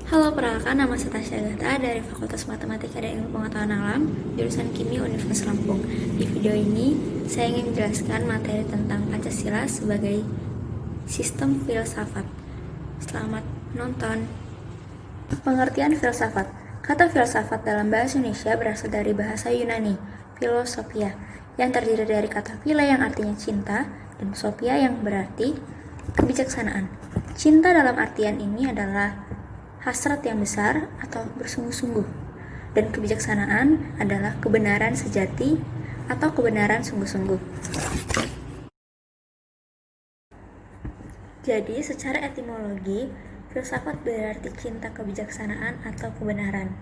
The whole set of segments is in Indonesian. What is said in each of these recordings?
Halo, perkenalkan nama saya Tasya Agatha dari Fakultas Matematika dan Ilmu Pengetahuan Alam, jurusan Kimia Universitas Lampung. Di video ini, saya ingin menjelaskan materi tentang Pancasila sebagai sistem filsafat. Selamat menonton. Pengertian filsafat. Kata filsafat dalam bahasa Indonesia berasal dari bahasa Yunani, philosophia, yang terdiri dari kata phile yang artinya cinta dan sophia yang berarti kebijaksanaan. Cinta dalam artian ini adalah hasrat yang besar atau bersungguh-sungguh, dan kebijaksanaan adalah kebenaran sejati atau kebenaran sungguh-sungguh. Jadi, secara etimologi, filsafat berarti cinta kebijaksanaan atau kebenaran.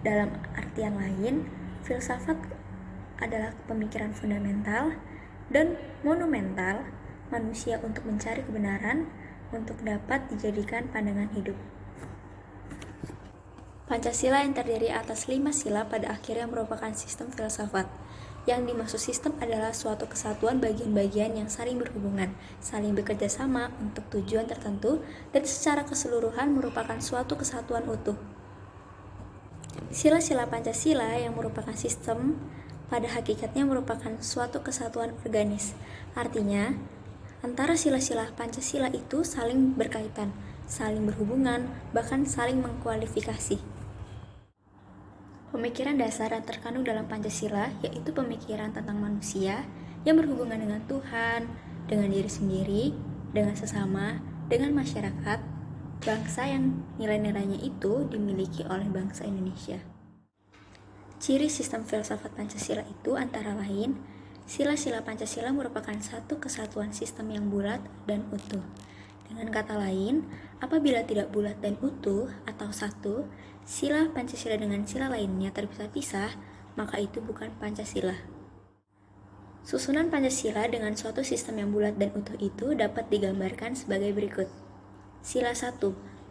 Dalam artian lain, filsafat adalah pemikiran fundamental dan monumental manusia untuk mencari kebenaran untuk dapat dijadikan pandangan hidup. Pancasila yang terdiri atas 5 sila pada akhirnya merupakan sistem filsafat. Yang dimaksud sistem adalah suatu kesatuan bagian-bagian yang saling berhubungan, saling bekerja sama untuk tujuan tertentu, dan secara keseluruhan merupakan suatu kesatuan utuh. Sila-sila Pancasila yang merupakan sistem pada hakikatnya merupakan suatu kesatuan organis. Artinya, antara sila-sila Pancasila itu saling berkaitan, saling berhubungan, bahkan saling mengkualifikasi. Pemikiran dasar yang terkandung dalam Pancasila yaitu pemikiran tentang manusia yang berhubungan dengan Tuhan, dengan diri sendiri, dengan sesama, dengan masyarakat, bangsa yang nilai-nilainya itu dimiliki oleh bangsa Indonesia. Ciri sistem filsafat Pancasila itu antara lain, sila-sila Pancasila merupakan satu kesatuan sistem yang bulat dan utuh. Dengan kata lain, apabila tidak bulat dan utuh atau satu, sila Pancasila dengan sila lainnya terpisah-pisah, maka itu bukan Pancasila. Susunan Pancasila dengan suatu sistem yang bulat dan utuh itu dapat digambarkan sebagai berikut. Sila 1,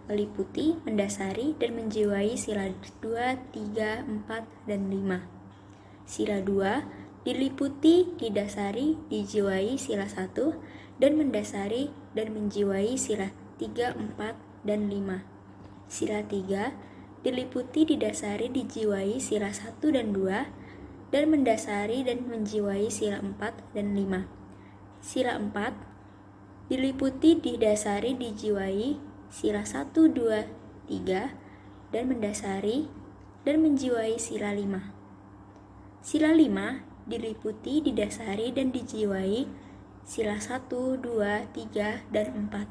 meliputi, mendasari, dan menjiwai sila 2, 3, 4, dan 5. Sila 2, diliputi, didasari, dijiwai sila 1, dan mendasari dan menjiwai sila 3, 4, dan 5. Sila 3, diliputi, didasari, dijiwai sila 1 dan 2, dan mendasari dan menjiwai sila 4 dan 5. Sila 4, diliputi, didasari, dijiwai sila 1, 2, 3, dan mendasari dan menjiwai sila 5. Sila 5, diliputi, didasari, dan dijiwai sila 1, 2, 3, dan 4.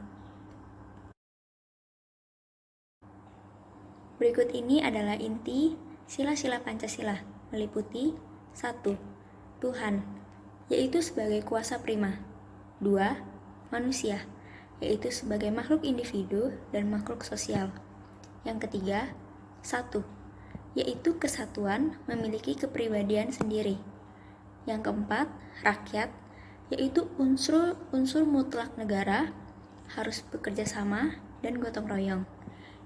Berikut ini adalah inti sila-sila Pancasila, meliputi 1. Tuhan, yaitu sebagai kuasa prima. 2. Manusia, yaitu sebagai makhluk individu dan makhluk sosial. Yang ketiga, 1. Yaitu kesatuan memiliki kepribadian sendiri. Yang keempat, rakyat, yaitu unsur mutlak negara, harus bekerja sama dan gotong royong.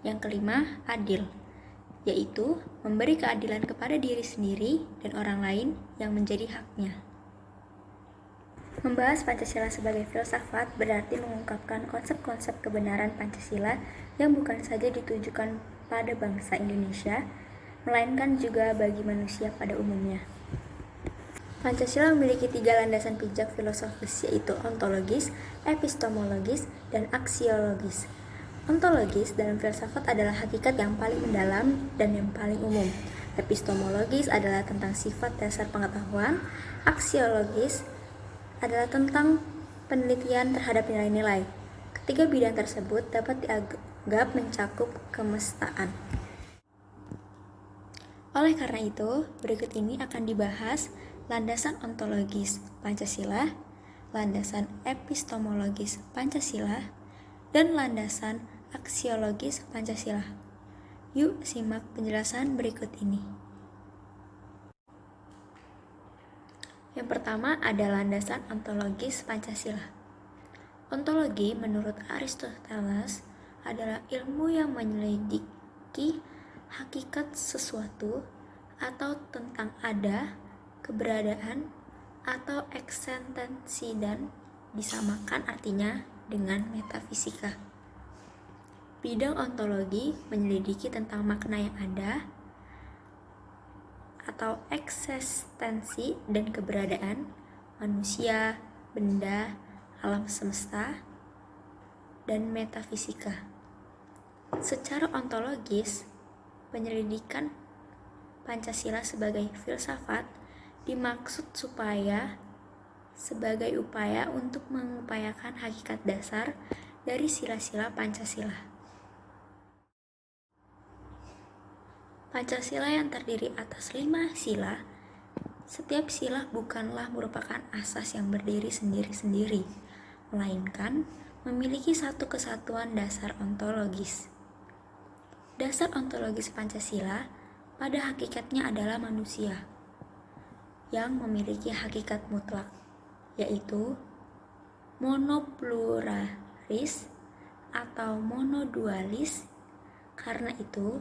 Yang kelima, adil, yaitu memberi keadilan kepada diri sendiri dan orang lain yang menjadi haknya. Membahas Pancasila sebagai filsafat berarti mengungkapkan konsep-konsep kebenaran Pancasila yang bukan saja ditujukan pada bangsa Indonesia, melainkan juga bagi manusia pada umumnya. Pancasila memiliki 3 landasan pijak filosofis, yaitu ontologis, epistemologis, dan aksiologis. Ontologis dalam filsafat adalah hakikat yang paling mendalam dan yang paling umum. Epistemologis adalah tentang sifat dasar pengetahuan. Aksiologis adalah tentang penelitian terhadap nilai-nilai. Ketiga bidang tersebut dapat dianggap mencakup kemestaan. Oleh karena itu, berikut ini akan dibahas landasan ontologis Pancasila, landasan epistemologis Pancasila, dan landasan aksiologis Pancasila. Yuk simak penjelasan berikut ini. Yang pertama ada landasan ontologis Pancasila. Ontologi menurut Aristoteles adalah ilmu yang menyelidiki hakikat sesuatu atau tentang ada, keberadaan, atau eksistensi dan disamakan artinya dengan metafisika. Bidang ontologi menyelidiki tentang makna yang ada atau eksistensi dan keberadaan manusia, benda, alam semesta, dan metafisika. Secara ontologis, penyelidikan Pancasila sebagai filsafat dimaksud sebagai upaya untuk mengupayakan hakikat dasar dari sila-sila Pancasila. Pancasila yang terdiri atas 5 sila, setiap sila bukanlah merupakan asas yang berdiri sendiri-sendiri, melainkan memiliki satu kesatuan dasar ontologis. Dasar ontologis Pancasila pada hakikatnya adalah manusia yang memiliki hakikat mutlak, yaitu monopluralis atau monodualis. Karena itu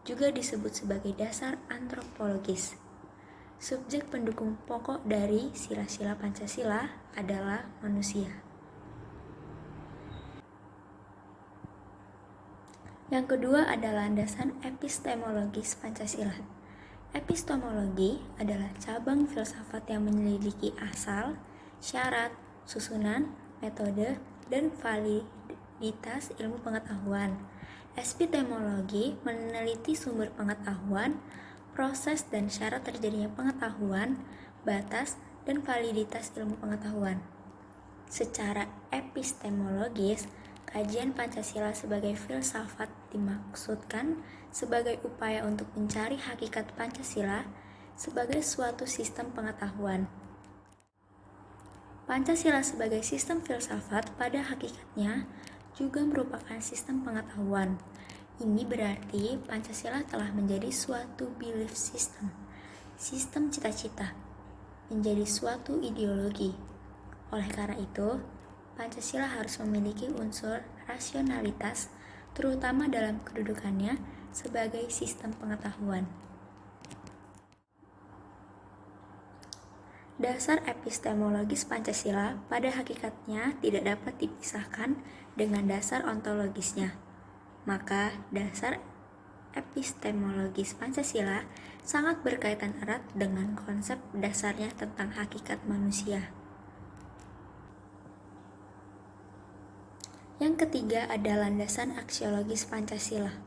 juga disebut sebagai dasar antropologis. Subjek pendukung pokok dari sila-sila Pancasila adalah manusia. Yang kedua adalah landasan epistemologis Pancasila. Epistemologi adalah cabang filsafat yang menyelidiki asal, syarat, susunan, metode, dan validitas ilmu pengetahuan. Epistemologi meneliti sumber pengetahuan, proses dan syarat terjadinya pengetahuan, batas, dan validitas ilmu pengetahuan. Secara epistemologis, kajian Pancasila sebagai filsafat dimaksudkan sebagai upaya untuk mencari hakikat Pancasila sebagai suatu sistem pengetahuan. Pancasila sebagai sistem filsafat pada hakikatnya juga merupakan sistem pengetahuan. Ini berarti Pancasila telah menjadi suatu belief system, sistem cita-cita, menjadi suatu ideologi. Oleh karena itu, Pancasila harus memiliki unsur rasionalitas, terutama dalam kedudukannya sebagai sistem pengetahuan. Dasar epistemologis Pancasila pada hakikatnya tidak dapat dipisahkan dengan dasar ontologisnya. Maka, dasar epistemologis Pancasila sangat berkaitan erat dengan konsep dasarnya tentang hakikat manusia. Yang ketiga adalah landasan aksiologis Pancasila.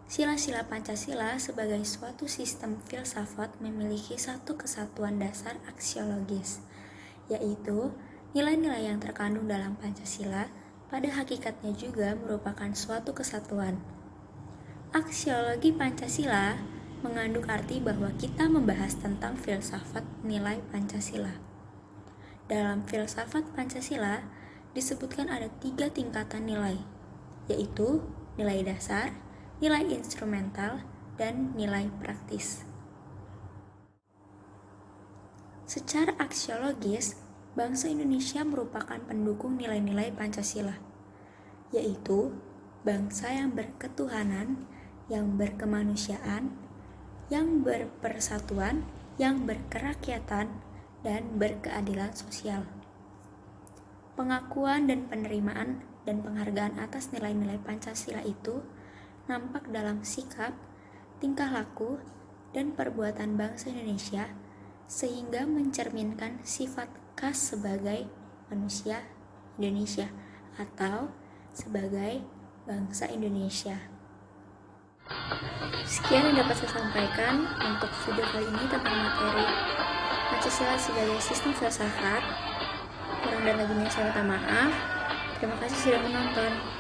Sila-sila Pancasila sebagai suatu sistem filsafat memiliki satu kesatuan dasar aksiologis, yaitu nilai-nilai yang terkandung dalam Pancasila pada hakikatnya juga merupakan suatu kesatuan. Aksiologi Pancasila mengandung arti bahwa kita membahas tentang filsafat nilai Pancasila. Dalam filsafat Pancasila disebutkan ada 3 tingkatan nilai, yaitu nilai dasar, nilai instrumental, dan nilai praktis. Secara aksiologis, bangsa Indonesia merupakan pendukung nilai-nilai Pancasila, yaitu bangsa yang berketuhanan, yang berkemanusiaan, yang berpersatuan, yang berkerakyatan, dan berkeadilan sosial. Pengakuan dan penerimaan dan penghargaan atas nilai-nilai Pancasila itu nampak dalam sikap, tingkah laku, dan perbuatan bangsa Indonesia sehingga mencerminkan sifat khas sebagai manusia Indonesia atau sebagai bangsa Indonesia. Sekian yang dapat saya sampaikan untuk video kali ini tentang materi Pancasila sebagai sistem filsafat. Kurang dan lebihnya saya minta maaf. Terima kasih sudah menonton.